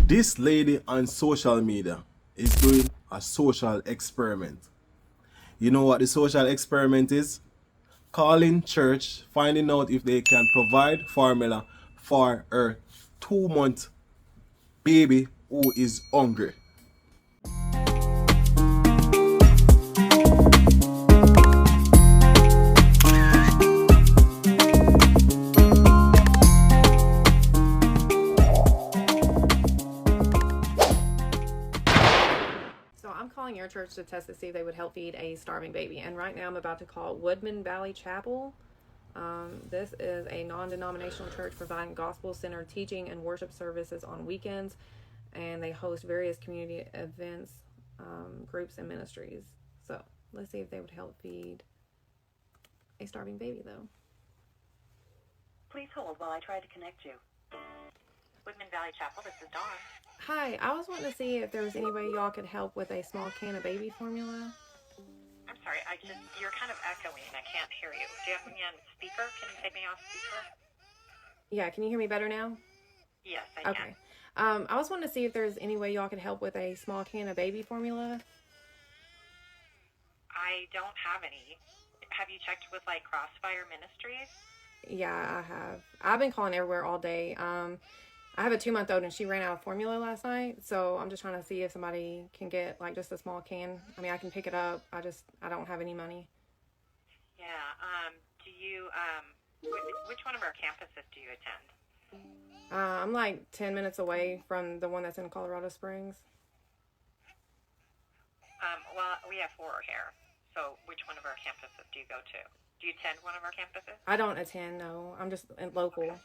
This lady on social media is doing a social experiment. You know what the social experiment is? Calling church, finding out if they can provide formula for her 2-month baby who is hungry. So I'm calling your church to test to see if they would help feed a starving baby. And right now I'm about to call Woodman Valley Chapel. This is a non-denominational church providing gospel-centered teaching and worship services on weekends. And they host various community events, groups, and ministries. So let's see if they would help feed a starving baby, though. Please hold while I try to connect you. Woodman Valley Chapel, this is Dawn. Hi, I was wanting to see if there was any way y'all could help with a small can of baby formula. I'm sorry, you're kind of echoing. I can't hear you. Do you have me on speaker? Can you take me off speaker? Yeah, can you hear me better now? Yes, I can. Okay. I was wanting to see if there's any way y'all could help with a small can of baby formula. I don't have any. Have you checked with, Crossfire Ministries? Yeah, I have. I've been calling everywhere all day. I have a 2-month-old and she ran out of formula last night, so I'm just trying to see if somebody can get just a small can. I mean, I can pick it up. I don't have any money. Yeah. Do you which one of our campuses do you attend? I'm 10 minutes away from the one that's in Colorado Springs. Well, we have 4 here. So which one of our campuses do you go to? Do you attend one of our campuses? I don't attend, no. I'm just local. Okay.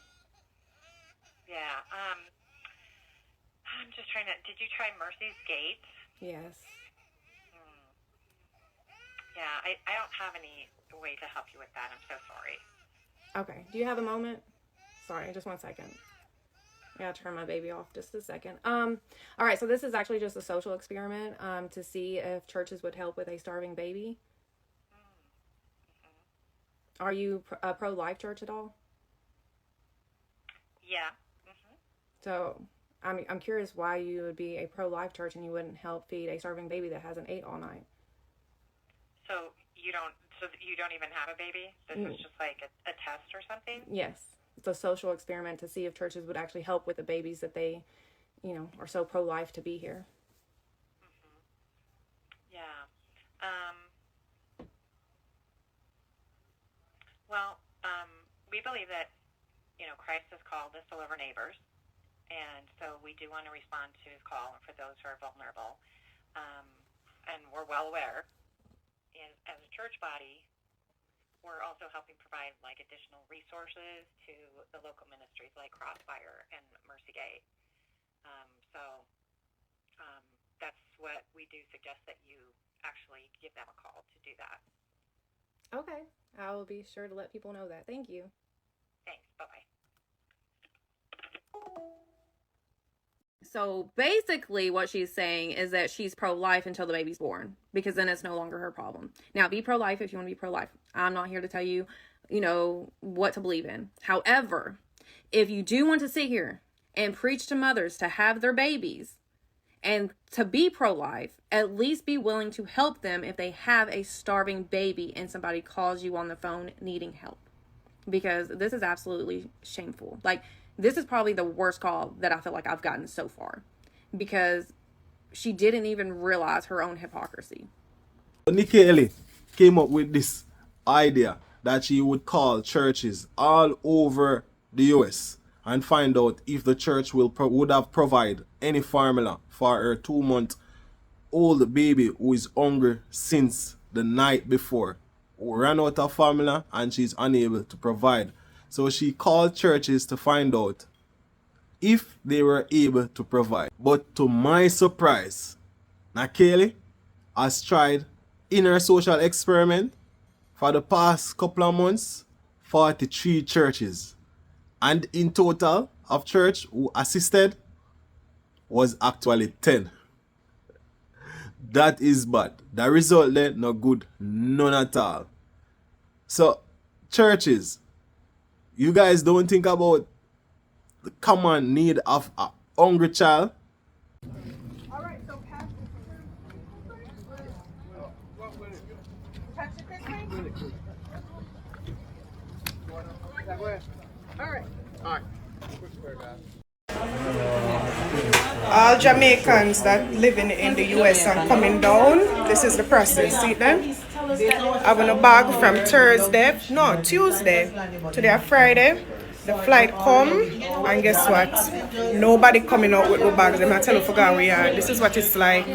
Yeah. I'm just trying to. Did you try Mercy's Gate? Yes. Yeah, I don't have any way to help you with that. I'm so sorry. Okay. Do you have a moment? Sorry, just 1 second. I gotta turn my baby off just a second. All right, so this is actually just a social experiment to see if churches would help with a starving baby. Mm-hmm. Are you a pro-life church at all? Yeah. So I'm curious why you would be a pro-life church and you wouldn't help feed a starving baby that hasn't ate all night. So you don't even have a baby? This is just like a test or something? Yes. It's a social experiment to see if churches would actually help with the babies that they, are so pro-life to be here. Mm-hmm. Yeah. Well, we believe that, Christ has called us to love our neighbors. And so we do want to respond to his call for those who are vulnerable. And we're well aware, as a church body, we're also helping provide additional resources to the local ministries like Crossfire and Mercy Gate. That's what we do suggest, that you actually give them a call to do that. Okay. I will be sure to let people know that. Thank you. Thanks. Bye-bye. So basically what she's saying is that she's pro-life until the baby's born, because then it's no longer her problem. Now, be pro-life if you want to be pro-life. I'm not here to tell you, what to believe in. However, if you do want to sit here and preach to mothers to have their babies and to be pro-life, at least be willing to help them if they have a starving baby and somebody calls you on the phone needing help. Because this is absolutely shameful. This is probably the worst call that I feel like I've gotten so far, because she didn't even realize her own hypocrisy. Nikki Haley came up with this idea that she would call churches all over the US and find out if the church would have provided any formula for her 2-month-old baby who is hungry since the night before, who ran out of formula and she's unable to provide. So she called churches to find out if they were able to provide. But to my surprise, Nakeli has tried in her social experiment for the past couple of months 43 churches. And in total of church who assisted was actually 10. That is bad. The result there, no good, none at all. So, churches, you guys don't think about the common need of a hungry child All Jamaicans that living in the US and coming down, this is the process. See them? Having a bag from Tuesday to their Friday. The flight come and guess what? Nobody coming out with no bags. Them not tell you for where we are. This is what it's like.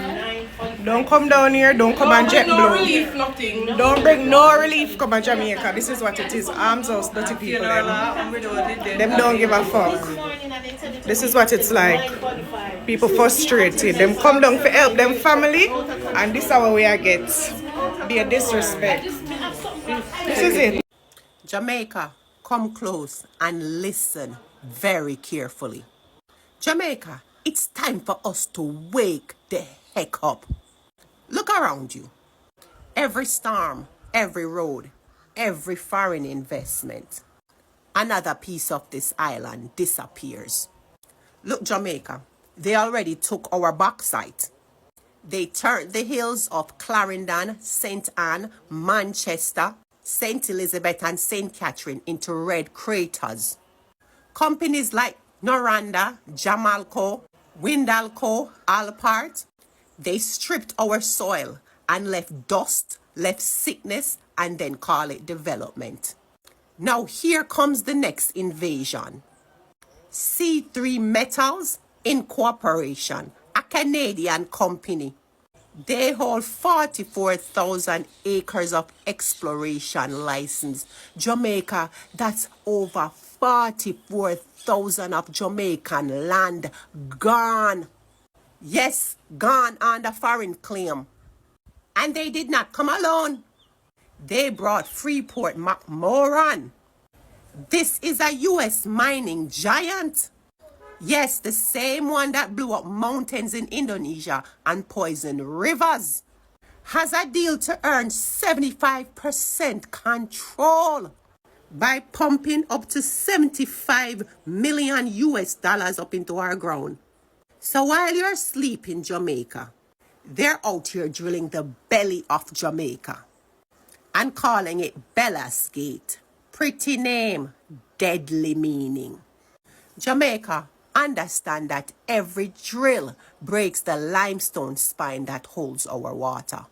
Don't come down here. Don't come on JetBlue. No relief, nothing. Don't bring no relief. Come on Jamaica. This is what it is. Arms house, dirty people. Them don't give a fuck. This is what it's like. People frustrated. Them come down for help them family, and this is how we are get. Be a disrespect. This is it. Jamaica, come close and listen very carefully. Jamaica, it's time for us to wake the heck up. Look around you. Every storm, every road, every foreign investment. Another piece of this island disappears. Look, Jamaica, they already took our bauxite. They turned the hills of Clarendon, St. Anne, Manchester, St. Elizabeth and St. Catherine into red craters. Companies like Noranda, Jamalco, Windalco, Alpart, they stripped our soil and left dust, left sickness, and then call it development. Now here comes the next invasion. C3 Metals Incorporation, a Canadian company. They hold 44,000 acres of exploration license. Jamaica, that's over 44,000 of Jamaican land gone. Yes, gone under foreign claim. And they did not come alone. They brought Freeport McMoran. This is a U.S. mining giant. Yes, the same one that blew up mountains in Indonesia and poisoned rivers. Has a deal to earn 75% control by pumping up to 75 million US dollars up into our ground. So while you're sleeping, Jamaica, they're out here drilling the belly of Jamaica and calling it Bella's Gate. Pretty name, deadly meaning. Jamaica, understand that every drill breaks the limestone spine that holds our water.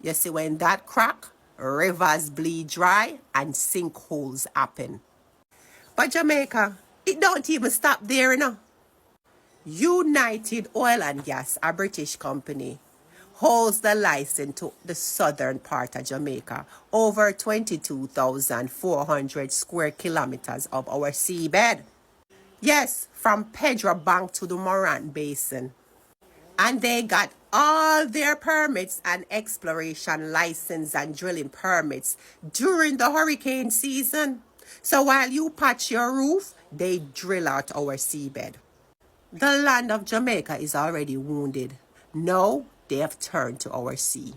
You see, when that crack, rivers bleed dry and sinkholes happen. But Jamaica, it don't even stop there, you know. United Oil and Gas, a British company, holds the license to the southern part of Jamaica, over 22,400 square kilometers of our seabed. Yes, from Pedro Bank to the Morant Basin. And they got all their permits and exploration license and drilling permits during the hurricane season. So while you patch your roof, they drill out our seabed. The land of Jamaica is already wounded. Now they have turned to our sea.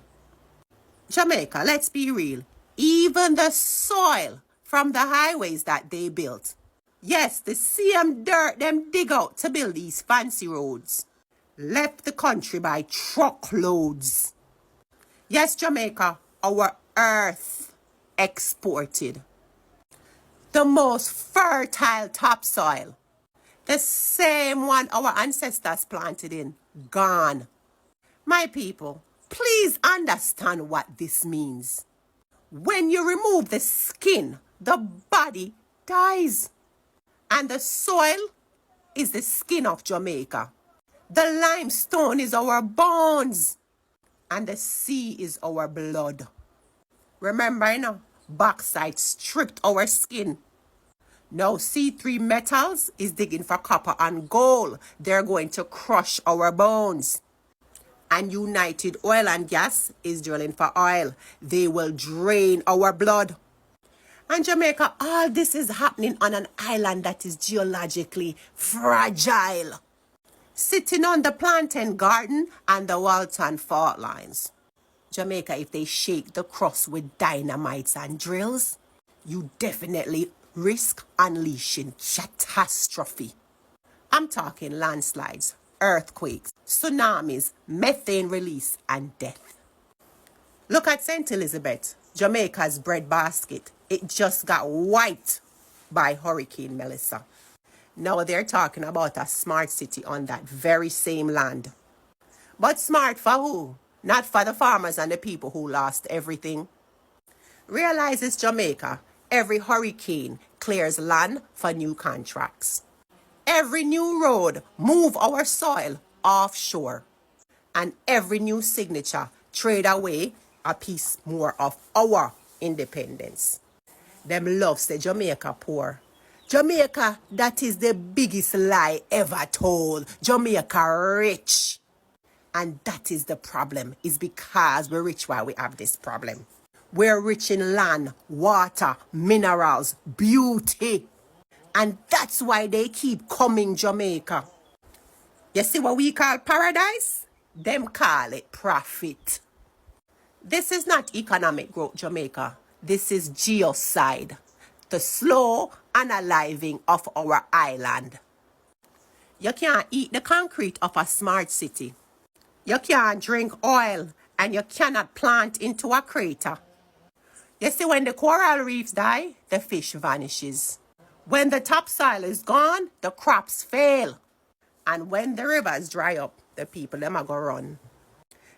Jamaica, let's be real. Even the soil from the highways that they built. Yes, the same dirt them dig out to build these fancy roads. Left the country by truckloads. Yes, Jamaica, our earth exported. The most fertile topsoil. The same one our ancestors planted in, gone. My people, please understand what this means. When you remove the skin, the body dies. And the soil is the skin of Jamaica. The limestone is our bones. And the sea is our blood. Remember, you know, bauxite stripped our skin. Now C3 Metals is digging for copper and gold. They're going to crush our bones. And United Oil and Gas is drilling for oil. They will drain our blood. And Jamaica, all this is happening on an island that is geologically fragile. Sitting on the Plantain Garden and the Walton fault lines. Jamaica, if they shake the crust with dynamites and drills, you definitely risk unleashing catastrophe. I'm talking landslides, earthquakes, tsunamis, methane release, and death. Look at St. Elizabeth, Jamaica's breadbasket. It just got wiped. by Hurricane Melissa. Now they're talking about a smart city on that very same land. But smart for who? Not for the farmers and the people who lost everything. Realize it's Jamaica. Every hurricane clears land for new contracts. Every new road move our soil offshore. And every new signature trade away a piece more of our independence. Them love say Jamaica poor. Jamaica, that is the biggest lie ever told. Jamaica rich. And that is the problem. It's because we're rich why we have this problem. We're rich in land, water, minerals, beauty. And that's why they keep coming Jamaica. You see what we call paradise? Them call it profit. This is not economic growth, Jamaica. This is genocide. The slow unaliving of our island. You can't eat the concrete of a smart city. You can't drink oil and you cannot plant into a crater. You see, when the coral reefs die, the fish vanishes. When the topsoil is gone, the crops fail. And when the rivers dry up, the people them are gonna run.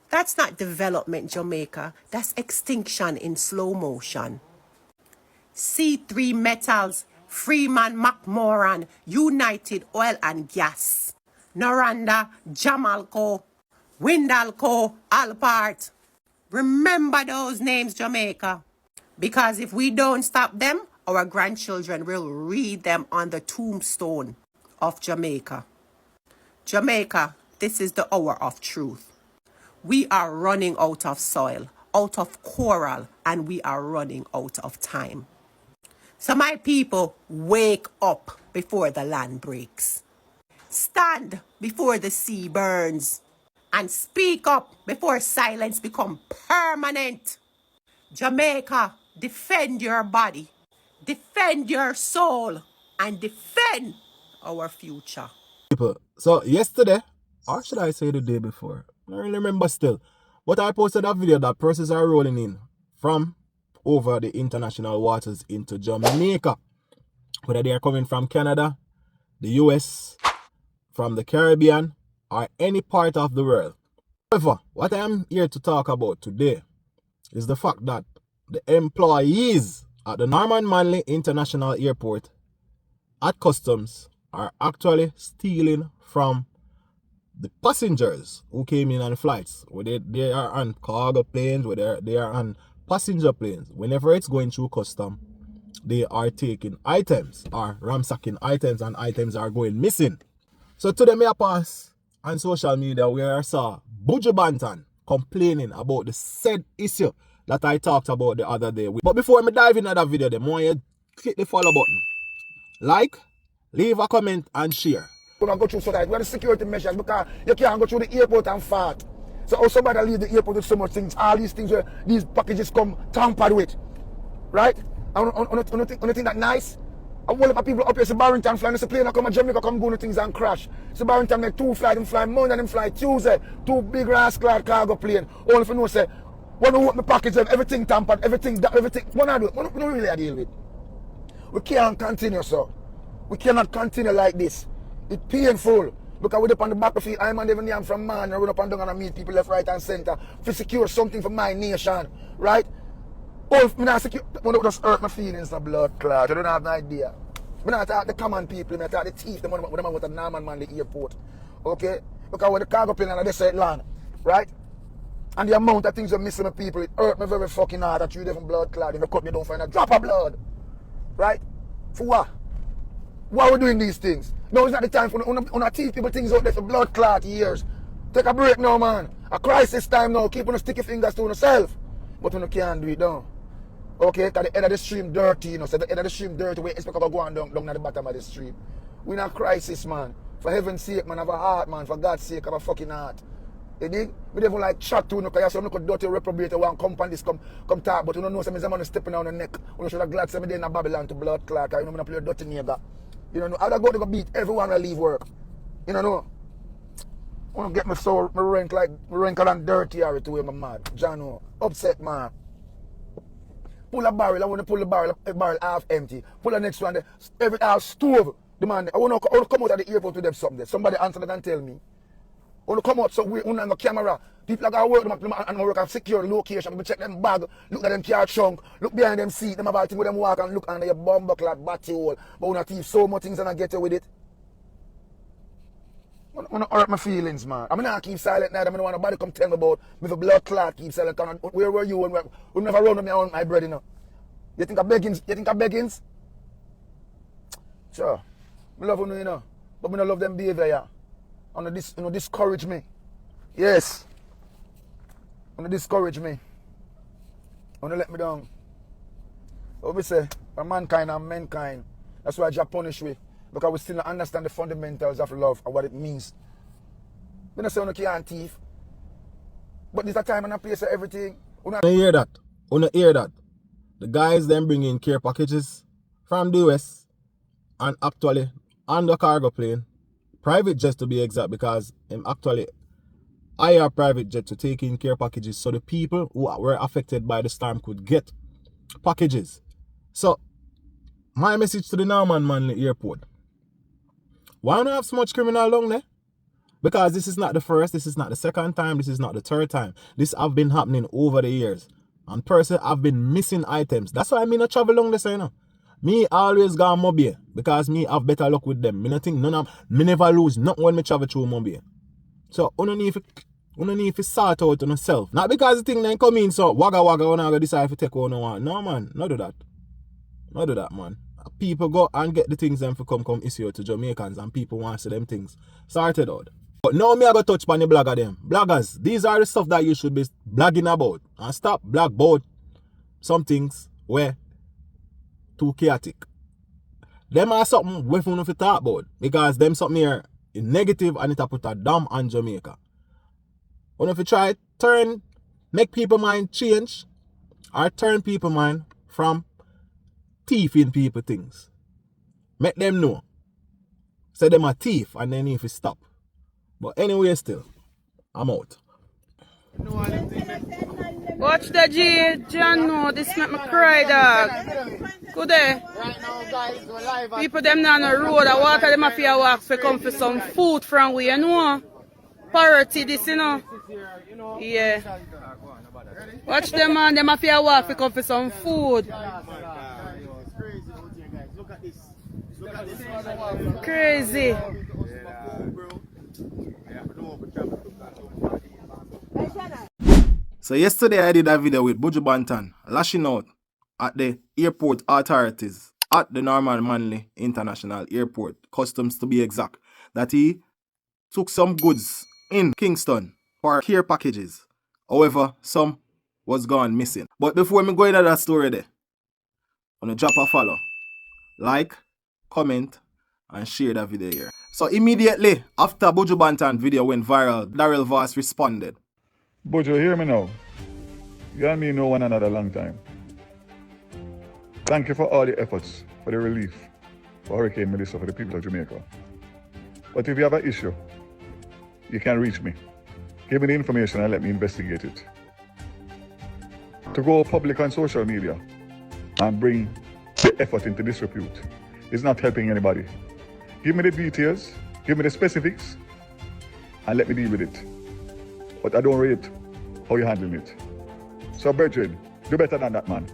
That's not development, Jamaica. That's extinction in slow motion. C3 Metals, Freeman McMoran, United Oil and Gas, Noranda, Jamalco, Windalco, Alpart. Remember those names, Jamaica. Because if we don't stop them, our grandchildren will read them on the tombstone of Jamaica. Jamaica, this is the hour of truth. We are running out of soil, out of coral, and we are running out of time. So my people, wake up before the land breaks. Stand before the sea burns. And speak up before silence becomes permanent. Jamaica, defend your body, defend your soul, and defend our future. People, so yesterday, or should I say the day before? I don't really remember still. But I posted a video that persons are rolling in from over the international waters into Jamaica. Whether they are coming from Canada, the US, from the Caribbean, or any part of the world. However, what I am here to talk about today is the fact that the employees at the Norman Manley International Airport at customs are actually stealing from the passengers who came in on flights. Whether they are on cargo planes, whether they are on passenger planes. Whenever it's going through custom, they are taking items or ransacking items, and items are going missing. So today me a pass on social media where I saw Buju Banton complaining about the said issue that I talked about the other day. But before I dive into that video, I want you to click the follow button, like, leave a comment and share. We're going to go through so that we have the security measures because you can't go through the airport and fart. So how somebody leave the airport with so much things, all these things where these packages come tampered with, right? And on think that nice? A whole lot of people up here, so Barrington flying, the plane come to Jamaica, come go to things and crash. So Barrington make 2 flights, them fly Monday, them fly Tuesday, 2 big rascal cargo plane. All if you know say, when we open the package, everything tampered, everything, what I do, we don't really deal with. We can't continue, so. We cannot continue like this. It's painful. Because we're up on the battlefield, I'm and even I'm from man, I run up and down and meet people left, right, and center to secure something for my nation, right? Oh, if I not secure, I just hurt my feelings, the blood clot. I don't have no idea. I not talk the common people, I talk the thief, them with the Norman man, the airport, okay? Because when the cargo plane and they say land, right? And the amount of things are missing with people, it hurt me very fucking hard that 3 different blood clot in the cup, you don't find a drop of blood, right? For what? Why are we doing these things? No, it's not the time for to teach people things out there for blood clot years. Take a break now, man. A crisis time now. Keep on sticky fingers to yourself. But you can't do it now. Okay? Because the end of the stream dirty, you know. So the end of the stream dirty, we expect to go on down at the bottom of the stream. We're in a crisis, man. For heaven's sake, man, have a heart, man. For God's sake, have a fucking heart. You dig? We don't even like chat to you, because you have some dirty reprobate one come on this, come talk, but you don't know some man stepping on the neck. You should have glad some day in Babylon to blood clot. You know, I'm play a dirty nigga. You know, I'd go to beat everyone when I leave work. You know, I want to get my soul, my wrinkle and dirty out to where I'm mad. Jano, upset, man. pull a barrel, I want to pull the barrel half empty. Pull the next one, every half stove. The man, I want to come out at the airport with them something. Somebody answer that and tell me. I want to come out so we have no camera. People are going to work and work at secure location. We check them bag, look at them car trunk, look behind them seat, them about thing with them walk and look under your bomb buckle batty hole. But we not thief so much things and I get away with it. I want to hurt my feelings, man. I'm not keep silent now. I don't want nobody come tell me about me for blood clot keep silent. Where were you when we never run with me on my bread, you know? You think of beggings? You think of beggings? Sure. I love you, you know. But I don't love them behavior, yeah. And this, you know, discourage me. Yes. And discourage me. And let me down. What we say? For mankind and mankind. That's why Jah punish we. Because we still don't understand the fundamentals of love and what it means. We don't say we can't thief. But there's a time and a place for everything. You hear that? You hear that? The guys then bring in care packages from the US and actually on the cargo plane, private jet to be exact, because actually hire private jet to take in care packages so the people who were affected by the storm could get packages. So my message to the Norman Manley Airport: why not have so much criminal down there? Because this is not the first, this is not the second time, this is not the third time. This have been happening over the years. And person have been missing items. That's why I not travel long this, you know. Me always go Mobile because me have better luck with them. Me not think none of me never lose nothing when me travel through Mobile. So you need to sort out on yourself. Not because the thing then come in so wagga when I go decide to take one one. No man, not do that. Not do that, man. People go and get the things them for come issue to Jamaicans and people want to see them things sorted out. But now me I go touch on the blogger them. Bloggers, these are the stuff that you should be blogging about. And stop blog about some things where too chaotic. Them are something we have to talk about. Because them something here is negative and it a put a damn on Jamaica. When if you try make people mind change or turn people mind from thieving people things. Make them know. Say them a thief and then if you stop. But anyway still, I'm out. Watch the G, John, no, this make me cry, dog. Good day. People them down the road, I walk them a few walks to come for some food from we, you know. Parity this, you know. Yeah. Watch them man, them a few walk to come for some food. Crazy. So yesterday I did a video with Buju Banton lashing out at the airport authorities at the Norman Manley International Airport, Customs to be exact, that he took some goods in Kingston for care packages. However, some was gone missing. But before me go into that story there, I'm gonna drop a follow, like, comment, and share that video here. So immediately after Buju Banton video went viral, Daryl Voss responded. Buju, hear me now. You and me know one another a long time. Thank you for all the efforts for the relief for Hurricane Melissa for the people of Jamaica. But if you have an issue, you can reach me. Give me the information and let me investigate it. To go public on social media and bring the effort into disrepute is not helping anybody. Give me the details, give me the specifics, and let me deal with it. But I don't rate how you're handling it. So, brethren, do better than that, man.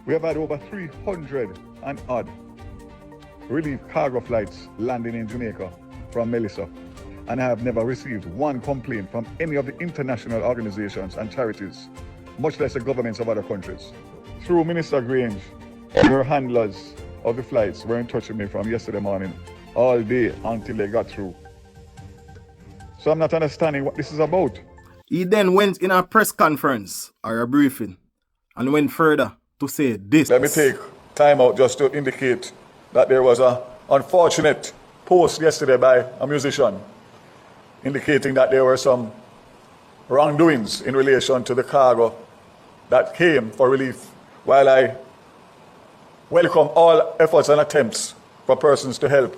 We have had over 300 and odd relief cargo flights landing in Jamaica from Melissa, and I have never received one complaint from any of the international organizations and charities, much less the governments of other countries. Through Minister Grange, your handlers of the flights were in touch with me from yesterday morning, all day until they got through. So I'm not understanding what this is about. He then went in a press conference or a briefing and went further to say this. Let me take time out just to indicate that there was an unfortunate post yesterday by a musician indicating that there were some wrongdoings in relation to the cargo that came for relief. While I welcome all efforts and attempts for persons to help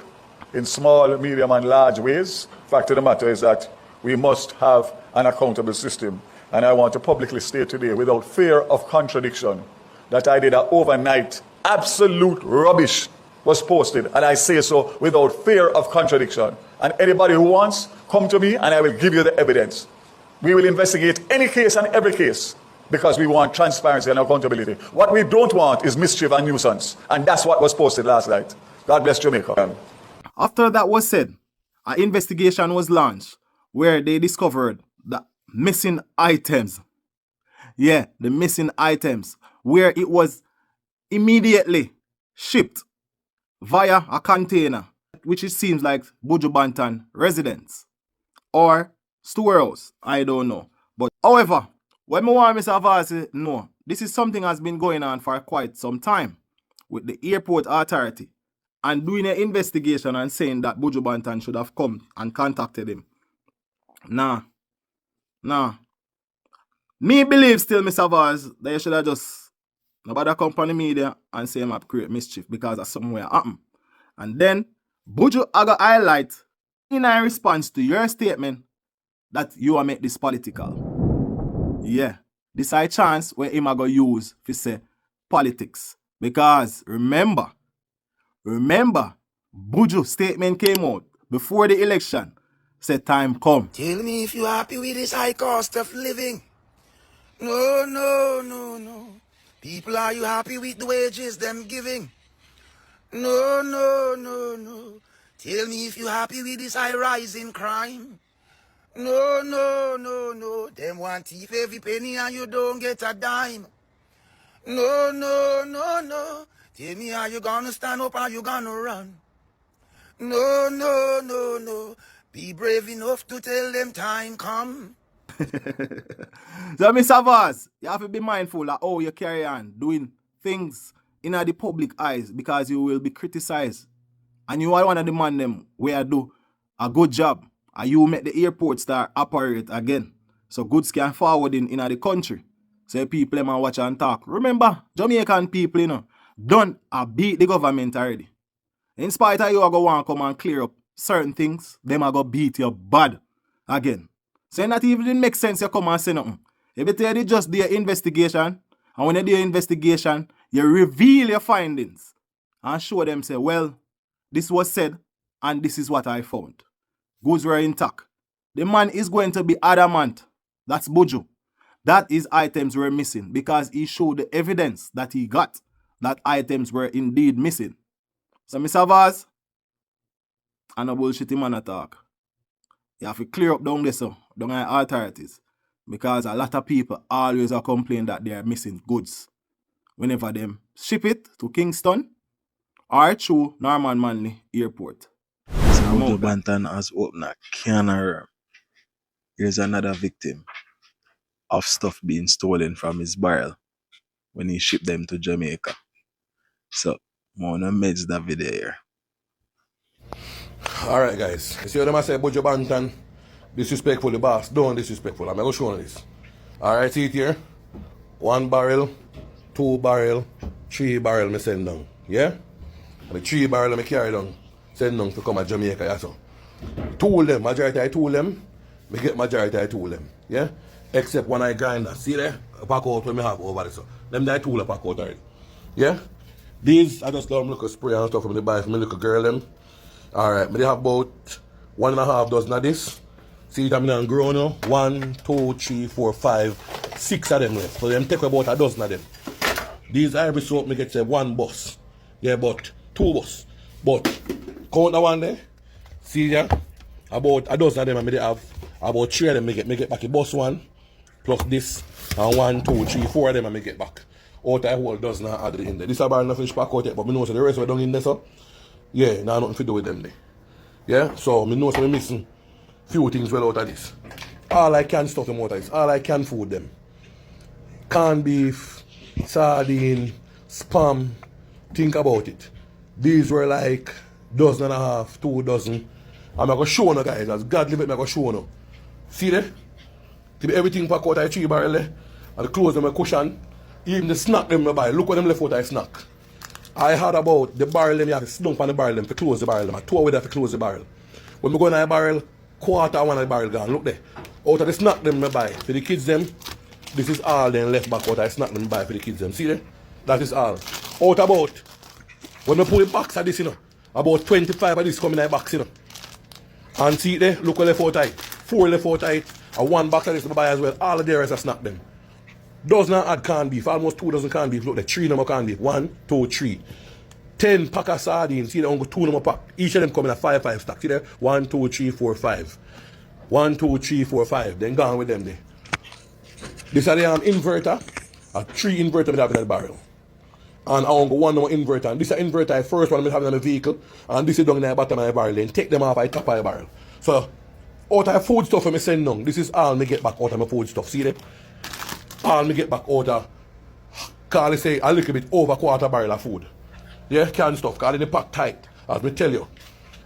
in small, medium, and large ways, fact of the matter is that we must have an accountable system. And I want to publicly state today, without fear of contradiction, that I did an overnight absolute rubbish was posted, and I say so without fear of contradiction. And anybody who wants, come to me and I will give you the evidence. We will investigate any case and every case because we want transparency and accountability. What we don't want is mischief and nuisance, and that's what was posted last night. God bless Jamaica. After that was said, an investigation was launched where they discovered the missing items. Yeah, the missing items, where it was immediately shipped via a container, which it seems like Buju Banton residence or storehouse. I don't know. But however, what I want Mr. Vaz know, this is something has been going on for quite some time with the airport authority and doing an investigation and saying that Buju Banton should have come and contacted him. Nah. Me believe still, Mr. Vaz, that you should have just nobody come on the media and say him have create mischief because of somewhere happen. And then Buju aga highlight in a response to your statement that you are make this political. Yeah, this is a chance where him go use to say politics. Because remember, Buju statement came out before the election. Said time come. Tell me if you happy with this high cost of living. No. People, are you happy with the wages them giving? No. Tell me if you happy with this high rise in crime. No. Them want thief every penny and you don't get a dime. No. Tell me, are you gonna stand up or you gonna run? No. Be brave enough to tell them time come. So, Mr. Vaz, you have to be mindful of how you carry on doing things in the public eyes because you will be criticized. And you are one of the man them where do a good job and you make the airport start operate again. So goods can forward in the country. So people them watch and talk. Remember, Jamaican people, done beat the government already. In spite of you, I go want to come and clear up certain things, them are going to beat you bad again. So that even didn't make sense you come and say nothing. If you tell you just do your investigation, and when you do your investigation, you reveal your findings and show them, say, well, this was said and this is what I found. Goods were intact. The man is going to be adamant. That's Buju. That his items were missing because he showed the evidence that he got that items were indeed missing. So, Mr. Vaz, and a bullshitty man attack. You have to clear up down there, so down at authorities. Because a lot of people always are complaining that they are missing goods. Whenever them ship it to Kingston or through Norman Manley Airport. So Buju Banton has opened a can of worm. Here's another victim of stuff being stolen from his barrel when he shipped them to Jamaica. So, I'm going to meds that video here. Alright guys, you see what I say Buju Banton disrespectful the boss, don't disrespectful. I'm going to show you this. Alright, see it here? 1 barrel, 2 barrel, 3 barrel me send down. Yeah? And the 3 barrel me carry down, send down to come to Jamaica. Yeah, so. Tool them, majority I tool them, me get majority I tool them. Yeah? Except when I grinder. See there? A pack out when me have over there. So. Them that tool a pack out already. Yeah? These I just got them look a spray and stuff from the buy for me little girl them. Alright, but they have about 1.5 dozen of this. See it, I'm in grown now. 1, 2, 3, 4, 5, 6 of them left. So them take about a dozen of them. These ivory soap me get say 1 bus. Yeah, but 2 bus. But count the one there. See ya? About a dozen of them and me they have about 3 of them me get back a bus 1 plus this and 1, 2, 3, 4 of them and me get back. Out a whole dozen and add it in there. This is about nothing pack out yet, but me know so the rest were done in there so. Yeah, now nothing to do with them there. Yeah, so me know so me missing few things well out of this. All I can stuff them out of this. All I can food them. Canned beef, sardine, spam. Think about it. These were like 1.5, 2 dozen. I'm going to show you guys. As God live it, I'm going to show you. See there? Everything pack out of 3 barrel there. And the clothes them a cushion. Even the snack them I buy. Look what them left out of snack. I heard about the barrel them, you have to sit down on the barrel them to close the barrel them. I 2 hours to close the barrel. When we go in the barrel, quarter of one of the barrel gone. Look there. Out of the snack them I buy for the kids them, this is all them left back out of the snack them I buy for the kids them. See there? That is all. Out about, when I pull a box of this, about 25 of this coming in the box, And see there, look what left out tight. 4 left out tight, and 1 box of this to buy as well. All of the rest are snack them. Does not add canned beef, almost 2 dozen canned beef. Look, the 3 number canned beef. 1, 2, 3. 10 pack of sardines. See, they only 2 number pack. Each of them come in a 5 stack. See there? 1, 2, 3, 4, 5. 1, 2, 3, 4, 5. Then gone with them there. This is the inverter. A 3 inverter I have in the barrel. And I want to go 1 number inverter. And this is an inverter, the first one I have in the vehicle. And this is down in the bottom of the barrel. Then take them off at the top of the barrel. So, out of food stuff I send down. This is all me get back out of my food stuff. See there? All me get back out of, call it say a little bit over 1/4 barrel of food. Yeah, canned stuff, cause in the pack tight. As me tell you,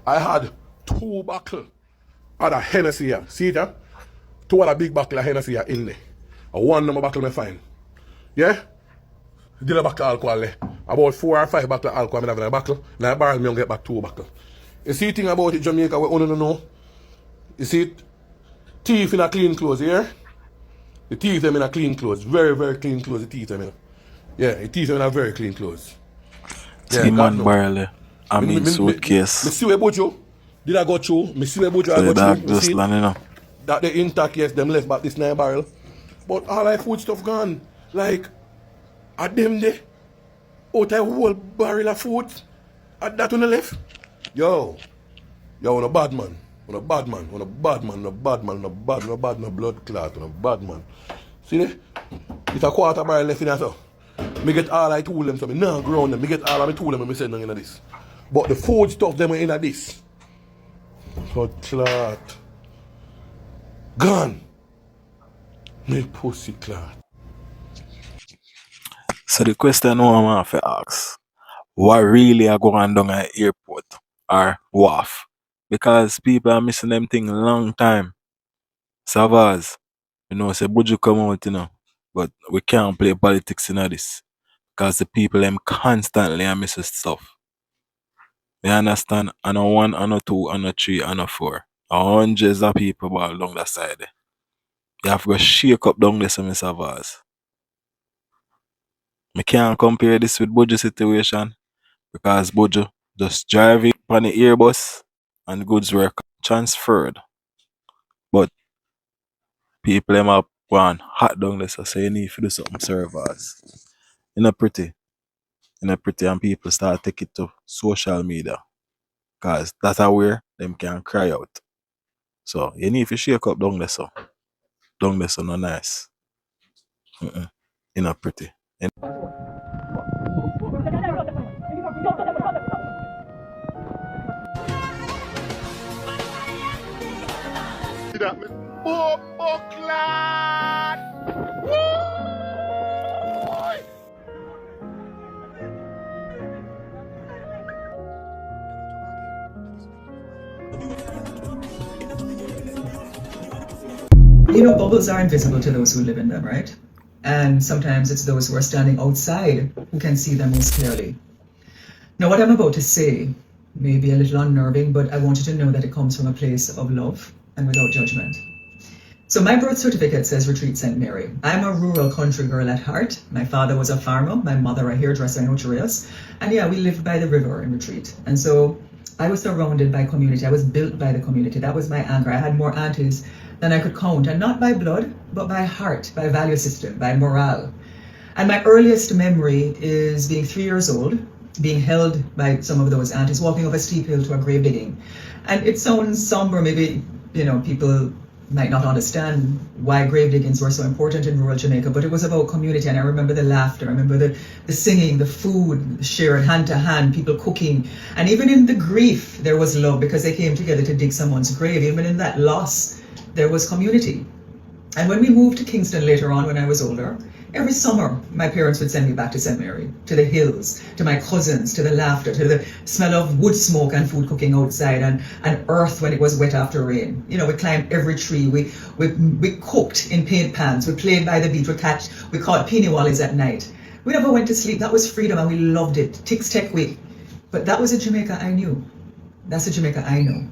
I had 2 buckle of the Hennessy here. See it? 2 other big buckle of Hennessy here in there. And 1 number buckle me find. Yeah? The other buckle alcohol there. About 4 or 5 buckle of alcohol I have in a buckle. Now I barrel me and get back 2 buckle. You see the thing about it, Jamaica, we don't know. You see it? Teeth in a clean clothes here. The teeth them in a clean clothes. Very, very clean clothes, the teeth them in. Yeah, the teeth them in a very clean clothes. Yeah, See man barley. I mean suitcase. Me see where Bojo did I go through. Me see where Bojo I So the go dog through. just land, That the intact, yes, them left back this 9 barrel. But all our food stuff gone. Like, at them there, out a whole barrel of food. At that on the left. Yo, on a bad man. On a bad man. On a bad man. On a bad man. On a bad man. On a bad man. Blood clot. On a bad man. See there? It's a 1/4 barrel left in there, so. Me get all I tool them, so me nah ground them. Me get all of me tool them and me send them in this. But the food stuff them are in this. So clot. Gone. Me pussy clot. So the question I want to ask, what really are going down at airport or wharf? Because people are missing them thing long time. Savas, say Buju come out, but we can't play politics in this. Because the people them constantly are missing stuff. You understand? And a 1, and a 2, and a 3, and a 4. Hundreds of people all down that side there. You have to go shake up down there, some Savas. I can't compare this with Bojo situation because Bojo just driving on the Airbus and goods were transferred. But people them up one hot down there, so you need to do something servers. In a pretty and people start take it to social media. Cause that's where them can cry out. So you need to shake up down there so. Down there so not nice. In a pretty. Bubbles are invisible to those who live in them, right? And sometimes it's those who are standing outside who can see them most clearly. Now, what I'm about to say may be a little unnerving, but I want you to know that it comes from a place of love and without judgment. So my birth certificate says Retreat St. Mary. I'm a rural country girl at heart. My father was a farmer, my mother a hairdresser in Ochireos. And yeah, we lived by the river in Retreat. And so I was surrounded by community. I was built by the community. That was my anchor. I had more aunties than I could count, and not by blood, but by heart, by value system, by morale. And my earliest memory is being 3 years old, being held by some of those aunties, walking up a steep hill to a grave digging. And it sounds somber, maybe, people might not understand why grave diggings were so important in rural Jamaica, but it was about community, and I remember the laughter, I remember the singing, the food shared hand to hand, people cooking, and even in the grief, there was love because they came together to dig someone's grave. Even in that loss, there was community. And when we moved to Kingston later on, when I was older, every summer, my parents would send me back to St. Mary, to the hills, to my cousins, to the laughter, to the smell of wood smoke and food cooking outside, and earth when it was wet after rain. We climbed every tree, we cooked in paint pans, we played by the beach, we caught peony wallies at night. We never went to sleep. That was freedom and we loved it. Tix Tech Week. But that was a Jamaica I knew. That's a Jamaica I know.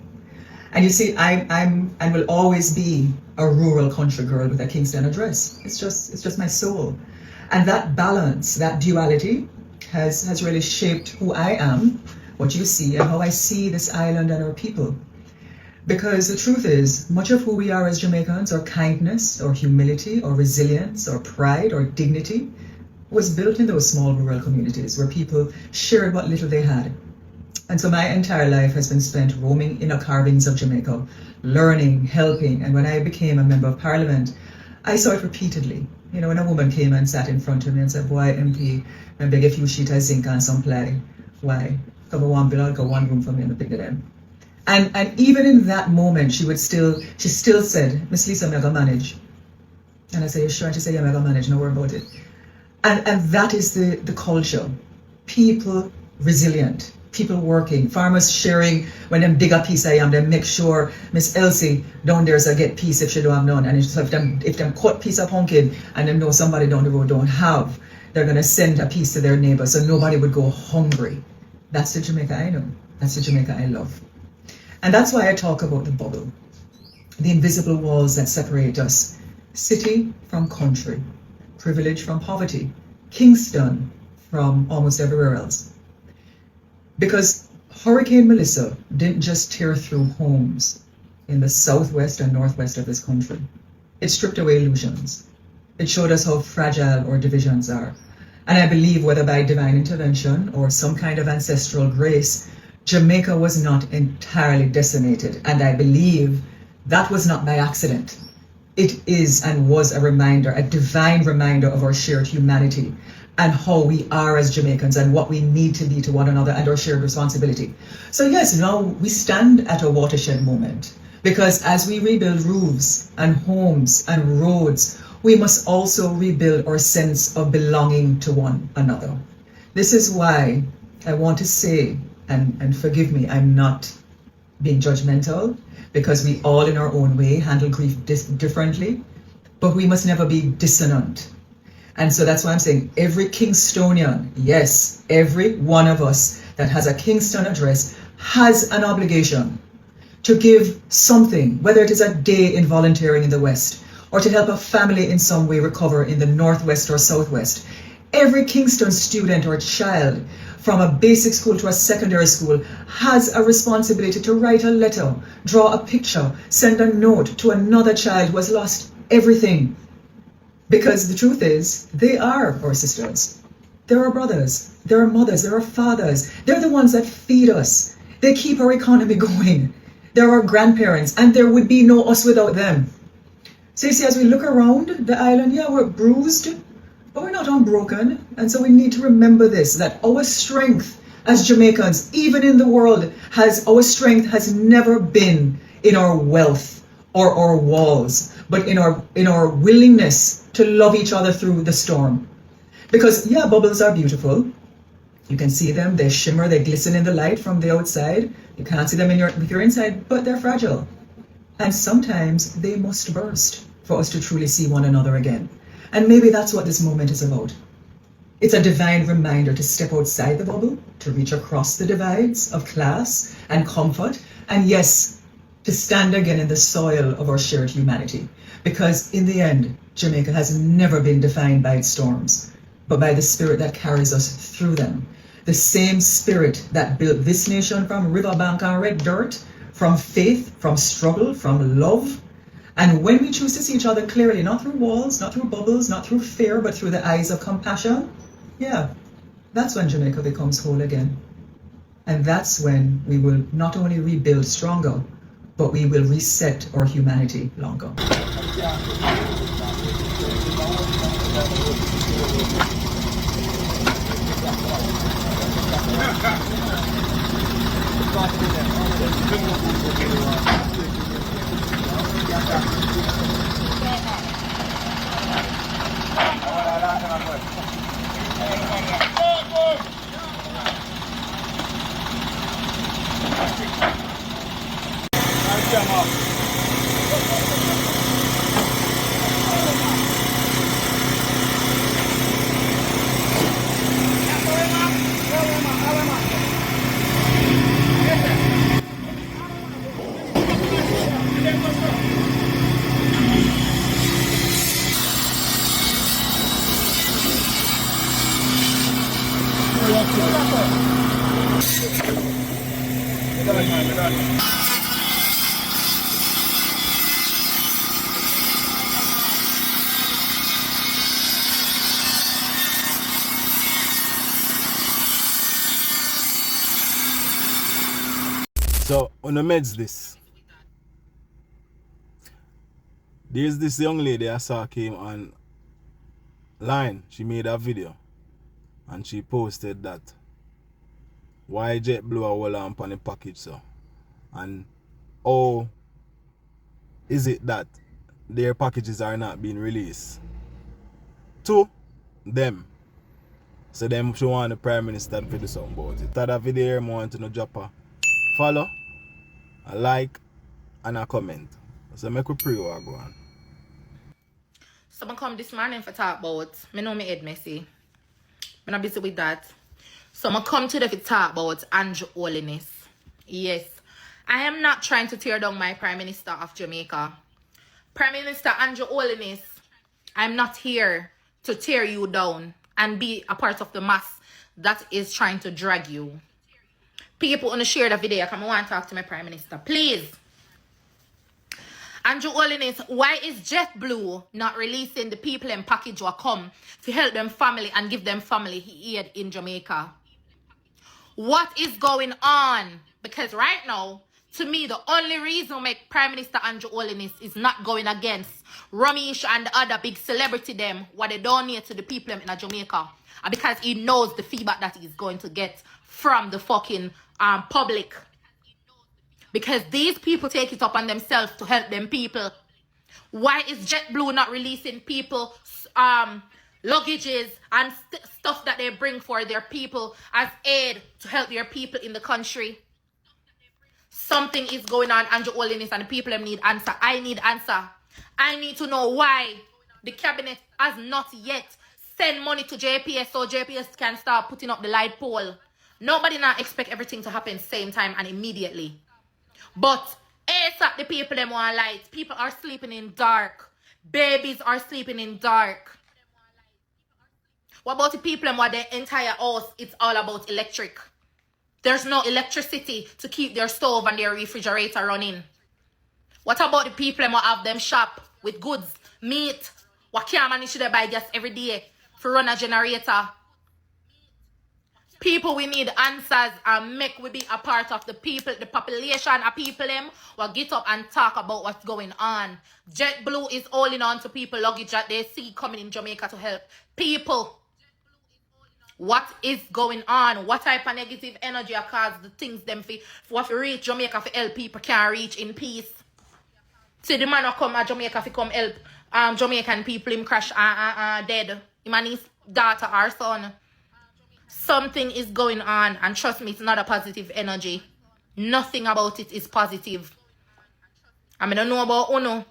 And you see, I'm and will always be a rural country girl with a Kingston address. It's just my soul. And that balance, that duality has really shaped who I am, what you see, and how I see this island and our people. Because the truth is, much of who we are as Jamaicans, or kindness, or humility, or resilience, or pride, or dignity, was built in those small rural communities where people shared what little they had. And so my entire life has been spent roaming inner carvings of Jamaica, learning, helping. And when I became a member of parliament, I saw it repeatedly. You know, when a woman came and sat in front of me and said, "Boy, MP, I beg a few sheets of zinc and some ply." Why? Come one bill, I'll go one room for me and I pick it in. And even in that moment, she still said, "Miss Lisa, I'm gonna manage." And I say, "You sure?" And she said, "Yeah, I'm gonna manage, no worry about it." And that is the culture. People resilient, people working, farmers sharing. When them dig a piece of yam, they make sure Miss Elsie down there's a get piece if she don't have none. And if them cut piece of pumpkin and them know somebody down the road don't have, they're gonna send a piece to their neighbor so nobody would go hungry. That's the Jamaica I know. That's the Jamaica I love. And that's why I talk about the bubble, the invisible walls that separate us, city from country, privilege from poverty, Kingston from almost everywhere else. Because Hurricane Melissa didn't just tear through homes in the southwest and northwest of this country. It stripped away illusions. It showed us how fragile our divisions are. And I believe whether by divine intervention or some kind of ancestral grace, Jamaica was not entirely decimated. And I believe that was not by accident. It is and was a reminder, a divine reminder of our shared humanity and how we are as Jamaicans and what we need to be to one another and our shared responsibility. So yes, now we stand at a watershed moment, because as we rebuild roofs and homes and roads, we must also rebuild our sense of belonging to one another. This is why I want to say, and forgive me, I'm not being judgmental, because we all in our own way handle grief differently, but we must never be dissonant. And so that's why I'm saying every Kingstonian, yes, every one of us that has a Kingston address has an obligation to give something, whether it is a day in volunteering in the West or to help a family in some way recover in the Northwest or Southwest. Every Kingston student or child from a basic school to a secondary school has a responsibility to write a letter, draw a picture, send a note to another child who has lost everything. Because the truth is, they are our sisters. They're our brothers. They're our mothers. They're our fathers. They're the ones that feed us. They keep our economy going. They're our grandparents, and there would be no us without them. So you see, as we look around the island, yeah, we're bruised, but we're not unbroken. And so we need to remember this, that our strength as Jamaicans, even in the world, our strength has never been in our wealth or our walls, but in our willingness to love each other through the storm. Because yeah, bubbles are beautiful. You can see them, they shimmer, they glisten in the light from the outside. You can't see them if you're inside, but they're fragile. And sometimes they must burst for us to truly see one another again. And maybe that's what this moment is about. It's a divine reminder to step outside the bubble, to reach across the divides of class and comfort, and yes, to stand again in the soil of our shared humanity. Because in the end, Jamaica has never been defined by its storms, but by the spirit that carries us through them. The same spirit that built this nation from riverbank and red dirt, from faith, from struggle, from love. And when we choose to see each other clearly, not through walls, not through bubbles, not through fear, but through the eyes of compassion, yeah, that's when Jamaica becomes whole again. And that's when we will not only rebuild stronger, but we will reset our humanity longer. So, on the meds this. There's this young lady I saw came online. She made a video. And she posted that why JetBlue a hold on the package so. And how is it that their packages are not being released to them? So them she want the Prime Minister to do something about it. That video I want to know drop a follow, a like, and a comment. So make we pray what go on. So I come this morning for talk about, I know my head messy. I'm not busy with that. So I come today to talk about Andrew Holiness. Yes, I am not trying to tear down my Prime Minister of Jamaica. Prime Minister Andrew Holiness, I'm not here to tear you down and be a part of the mass that is trying to drag you. People want to share the video. Come on, talk to my Prime Minister, please. Andrew Holiness, why is JetBlue not releasing the people in package who come to help them family and give them family aid in Jamaica? What is going on? Because right now, to me, the only reason make Prime Minister Andrew Holiness is not going against Ramesh and the other big celebrity them, what they donate to the people in Jamaica. And because he knows the feedback that he's going to get from the fucking public. Because these people take it upon themselves to help them people. Why is JetBlue not releasing people luggages and stuff that they bring for their people as aid to help their people in the country? Something is going on, Andrew Holiness, and the people need answer. I need answer. I need to know why the cabinet has not yet sent money to JPS so JPS can start putting up the light pole. Nobody not expect everything to happen same time and immediately. But ASAP the people them want lights. People are sleeping in dark. Babies are sleeping in dark. What about the people them want their entire house? It's all about electric. There's no electricity to keep their stove and their refrigerator running. What about the people them want have them shop with goods, meat? What can't manage to buy gas every day for run a generator? People, we need answers and make we be a part of the people, the population of people them will get up and talk about what's going on. JetBlue is holding on to people luggage that they see coming in Jamaica to help people. What is going on? What type of negative energy are cause the things them for reach Jamaica for help people can't reach in peace? See the man who come to Jamaica for come help Jamaican people him crash dead. Him and his daughter or son. Something is going on, and trust me, it's not a positive energy. Nothing about it is positive. I mean, I don't know about Uno,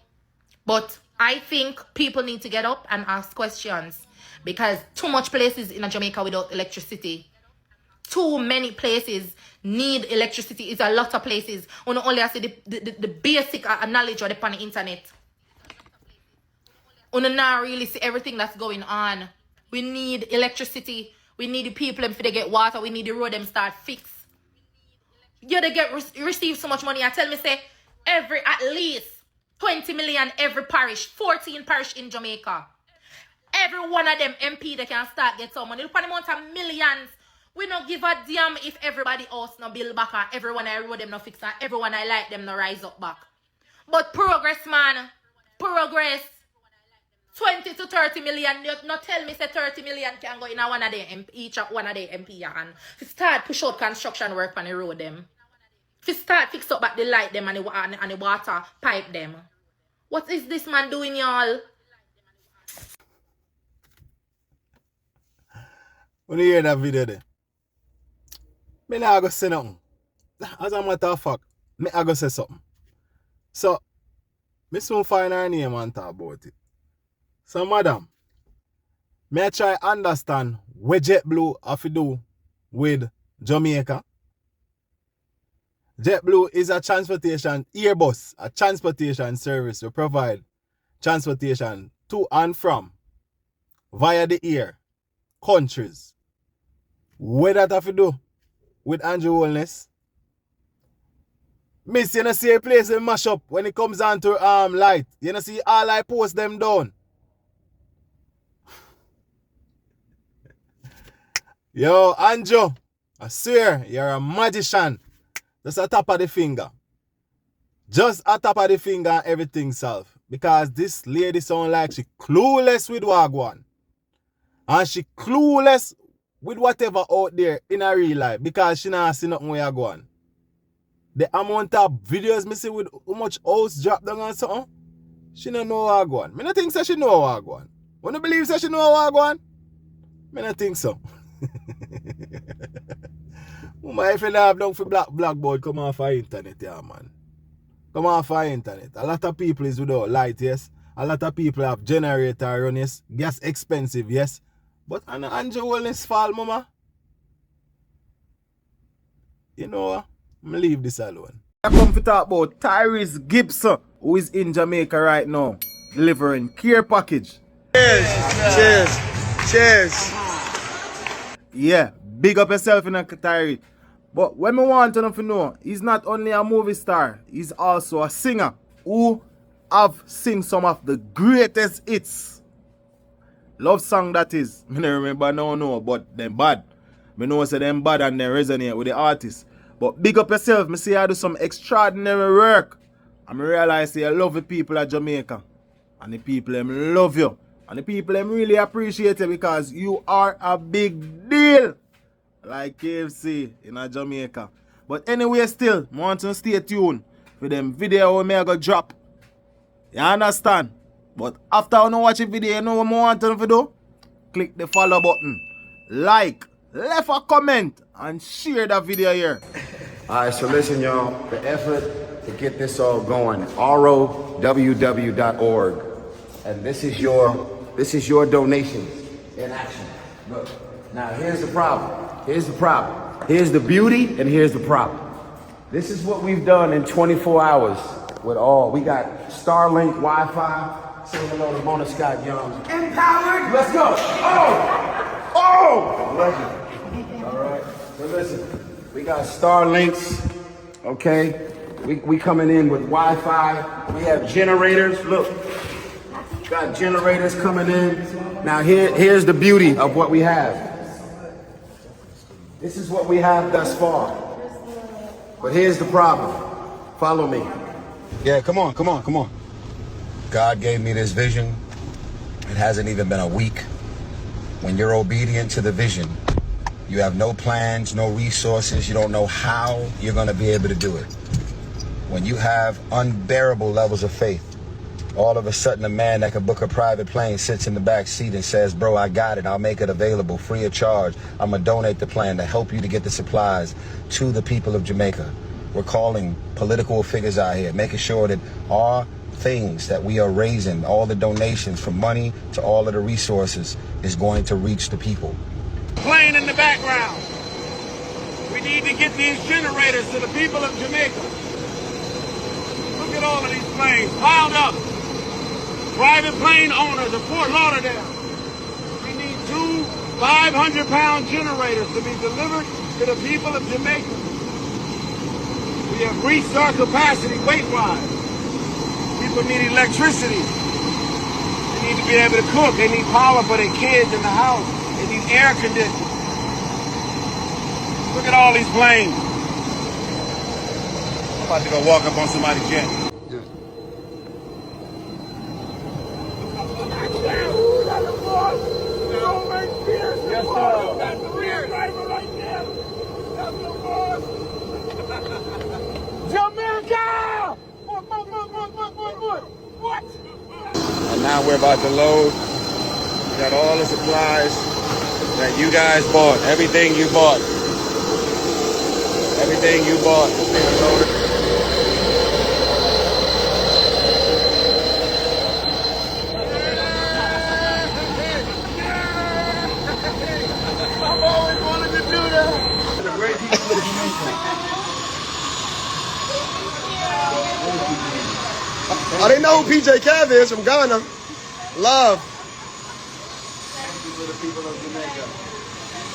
but I think people need to get up and ask questions because too much places in Jamaica without electricity. Too many places need electricity. It's a lot of places. Uno only has the basic knowledge on the internet. Uno not really see everything that's going on. We need electricity. We need the people if they get water. We need the road them start fix. Yeah, they get receive so much money. I tell me say at least 20 million every parish, 14 parish in Jamaica. Every one of them MP they can start get some money. Look at the amount of millions. We don't give a damn if everybody else no build back and everyone I road them no fix and everyone I like them no rise up back. But progress, man. Progress. 20 to 30 million. You not tell me say 30 million can go in a one of them each one of the MP and if start push out construction work on the road them. If start fix up back the light them and the water pipe them. What is this man doing, y'all? When you hear that video there, me not go say nothing. As a matter of fact, me I go say something. So, me soon find her name and talk about it. So, madam, may I try understand what JetBlue have to do with Jamaica? JetBlue is a transportation, Airbus, a transportation service. We provide transportation to and from, via the air, countries. What that have to do with Andrew Holiness? Miss, you know see a place in mash up when it comes on to light. You know see all I post them down. Yo, Andrew, I swear, you're a magician. Just a tap of the finger. Just a tap of the finger and everything solved. Because this lady sound like she clueless with Wagwan. And she clueless with whatever out there in her real life. Because she not see nothing where you go on. The amount of videos me see with how much house drop down and something, she don't know how I go on. I don't think so she know how I go on. When you believe so she know how I go on? I don't think so. If you have down for blackboard, come off our internet, yeah, man. Come off our internet. A lot of people is without light, yes. A lot of people have generator run, yes. Gas expensive, yes. But an Andrew wellness fall, mama. You know what? I'm going to leave this alone. I come to talk about Tyrese Gibson, who is in Jamaica right now, delivering care package. Cheers. Cheers. Yeah, big up yourself in a Tyrese. But when I want to know, he's not only a movie star, he's also a singer who have sing some of the greatest hits. Love song that is. I don't remember no, but them bad. I know say them bad and they resonate with the artist. But big up yourself. I see I do some extraordinary work. And I realize you love the people of Jamaica. And the people them love you. And the people them really appreciate you because you are a big deal. Like KFC in Jamaica. But anyway still, I want to stay tuned for them video where I go drop. You understand? But after I watch the video, you know what I want them to do? Click the follow button, like, left a comment, and share the video here. Alright, so listen y'all, the effort to get this all going, ROWW.org. And this is your donations in action. Look, now here's the problem. Here's the problem. Here's the beauty and here's the problem. This is what we've done in 24 hours with we got Starlink Wi-Fi. Say hello to Mona Scott Young. Empowered. Let's go. Oh! Legend. All right. So listen, we got Starlinks. Okay. We coming in with Wi-Fi. We have generators. Look, got generators coming in. Now here's the beauty of what we have. This is what we have thus far. But here's the problem. Follow me. Yeah, come on. God gave me this vision. It hasn't even been a week. When you're obedient to the vision, you have no plans, no resources. You don't know how you're going to be able to do it. When you have unbearable levels of faith, all of a sudden a man that can book a private plane sits in the back seat and says, bro, I got it. I'll make it available free of charge. I'm going to donate the plane to help you to get the supplies to the people of Jamaica. We're calling political figures out here, making sure that our things that we are raising, all the donations from money to all of the resources is going to reach the people. Plane in the background. We need to get these generators to the people of Jamaica. Look at all of these planes piled up. Private plane owners of Fort Lauderdale. We need 2 500-pound generators to be delivered to the people of Jamaica. We have reached our capacity weight-wise. People need electricity. They need to be able to cook. They need power for their kids in the house. They need air conditioning. Look at all these planes. I'm about to go walk up on somebody's jet. Yes, sir. Jamaica! What? And now we're about to load. We got all the supplies that you guys bought. Everything you bought. Everything you bought is being loaded. I've always wanted to do that. The great people of Jamaica. I didn't know who PJ Cav is from Ghana. Love. Thank you to the people of Jamaica.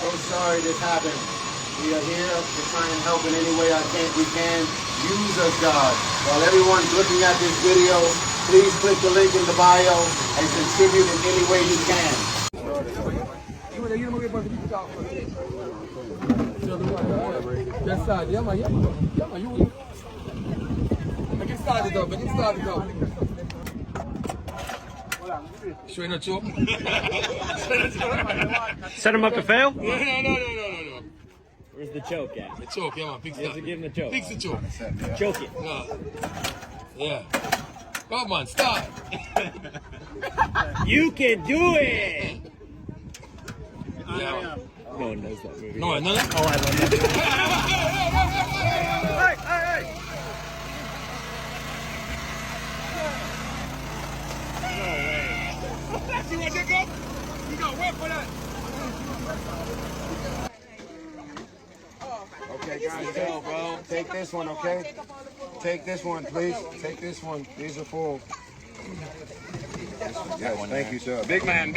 So sorry this happened. We are here to try and help in any way we can. Use us, God. While everyone's looking at this video, please click the link in the bio and contribute in any way you can. Get started, yeah man, you. Make it start it up. Sure you not choke? Set him up to fail? No. Where's the choke at? The choke, yeah man, fix You have that. to give him the choke. Fix the choke. Choke it. Yeah. Come on, start. You can do it! Yeah. No one knows that movie. No, no. Oh, I love that. Hey! See what you got? You got wait for that. Okay, guys, go, bro. Take this one, okay? Take this one, please. Take this one. These are full. Yes, thank you, sir. Big man.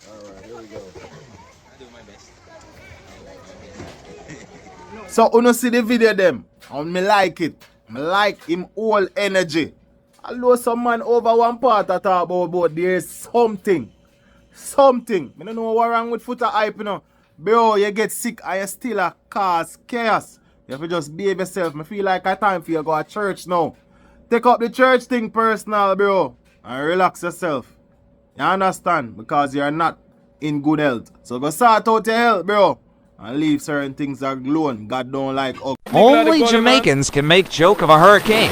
All right, here we go. I do my best. So you see the video them, and me like it. Me like him whole energy. Although some man over one part I talk about, but there's something. Me don't know what wrong with footer hype, you know. Bro, you get sick and you still a cause chaos. You have to just behave yourself. Me feel like it's time for you to go to church now. Take up the church thing personal, bro, and relax yourself. You understand? Because you're not in good health. So go sort out your health, bro, and leave certain things alone. God don't like us. Only Jamaicans can make joke of a hurricane.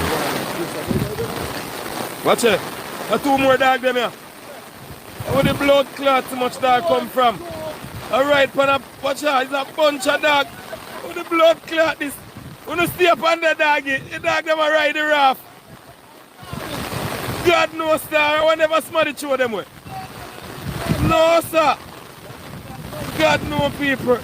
Watch it. There two more dogs them here. Where the blood clot so much dog come from? Alright, watch out, it's a bunch of dogs. Where the blood clot this? When you stay up on the dog, the dog them a ride the raft. God knows, sir. I will never smell it through them way. No, sir. God knows, people.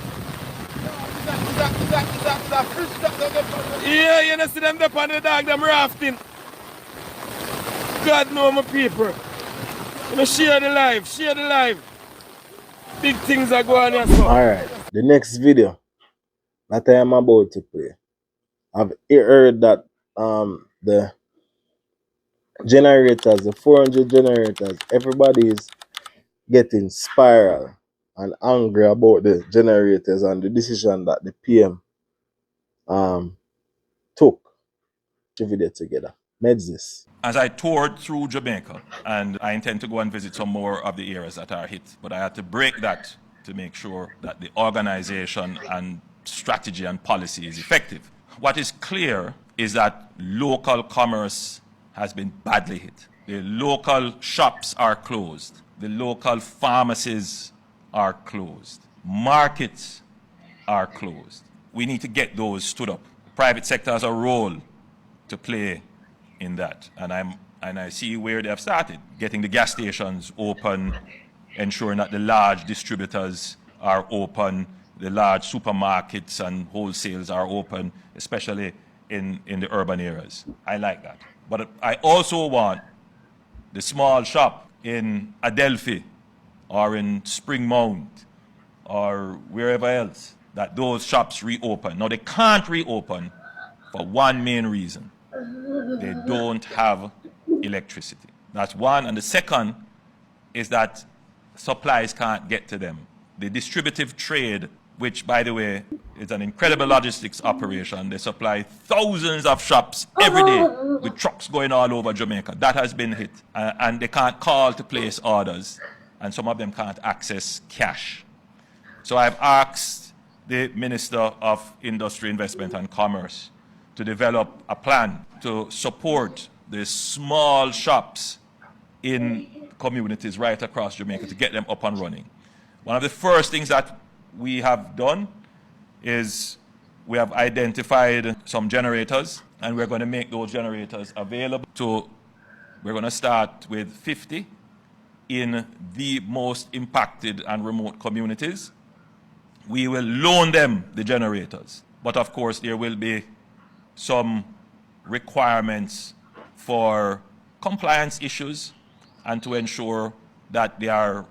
Yeah, you know, see them up on the dog, them rafting. God knows, my people. You know, share the life. Big things are going on here, so. Alright, the next video that I am about to play. I've heard that the generators, the 400 generators, everybody is getting spiral and angry about the generators and the decision that the PM took. The video together. Meds this. As I toured through Jamaica, and I intend to go and visit some more of the areas that are hit, but I had to break that to make sure that the organization and strategy and policy is effective. What is clear is that local commerce has been badly hit. The local shops are closed. The local pharmacies are closed. Markets are closed. We need to get those stood up. The private sector has a role to play in that. And I see where they have started, getting the gas stations open, ensuring that the large distributors are open, the large supermarkets and wholesales are open, especially in the urban areas. I like that. But I also want the small shop in Adelphi or in Spring Mount or wherever else, that those shops reopen. Now, they can't reopen for one main reason. They don't have electricity. That's one. And the second is that supplies can't get to them. The distributive trade, which, by the way, is an incredible logistics operation. They supply thousands of shops every day with trucks going all over Jamaica. That has been hit. And they can't call to place orders. And some of them can't access cash. So I've asked the Minister of Industry, Investment and Commerce to develop a plan to support the small shops in communities right across Jamaica to get them up and running. One of the first things that we have done is we have identified some generators, and we're going to make those generators available. We're going to start with 50 in the most impacted and remote communities. We will loan them the generators, but of course there will be some requirements for compliance issues and to ensure that they are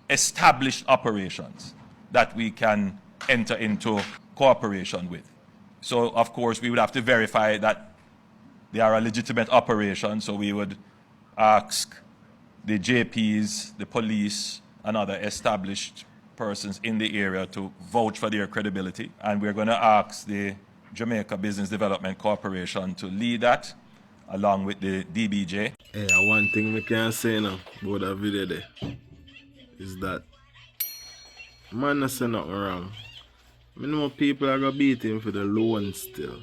established operations that we can enter into cooperation with. So, of course, we would have to verify that they are a legitimate operation, so we would ask the JPs, the police, and other established persons in the area to vouch for their credibility. And we're going to ask the Jamaica Business Development Corporation to lead that, along with the DBJ. Hey, one thing we can say now about that video there is that man not say nothing wrong. I know people are gonna beat him for the loan still.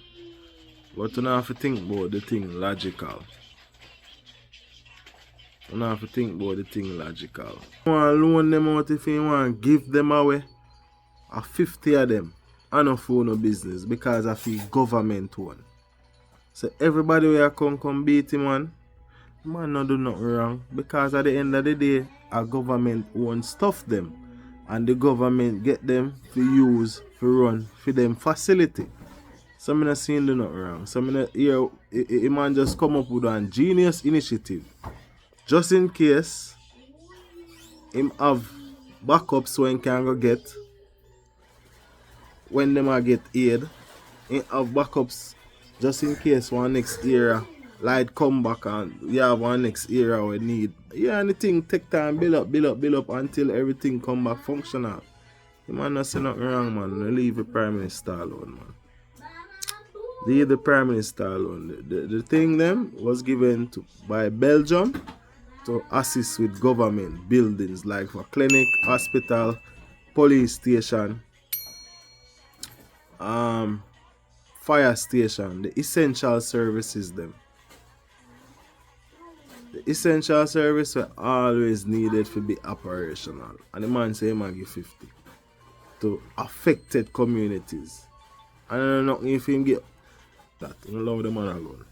But you don't have to think about the thing logical. You don't have to think about the thing logical. You want to loan them out if you want to give them away. 50 of them are not for no business because of the government one. So everybody will come beat him man not do nothing wrong because at the end of the day a government won't stuff them and the government get them to use to run for them facility. So I'm not seeing do nothing wrong. So I'm not here a man just come up with a genius initiative just in case him have backups so he can go get when them a get aid. Him have backups just in case one next era light come back and you have one next era we need. Yeah, anything take time, build up until everything come back functional. The man not say nothing wrong, man. Leave the Prime Minister alone, man. Leave the Prime Minister alone. The thing them was given by Belgium to assist with government buildings like for clinic, hospital, police station, fire station, the essential services them. The essential service were always needed to be operational. And the man say he might give 50 to affected communities. And I don't know if him get that. I love the man alone.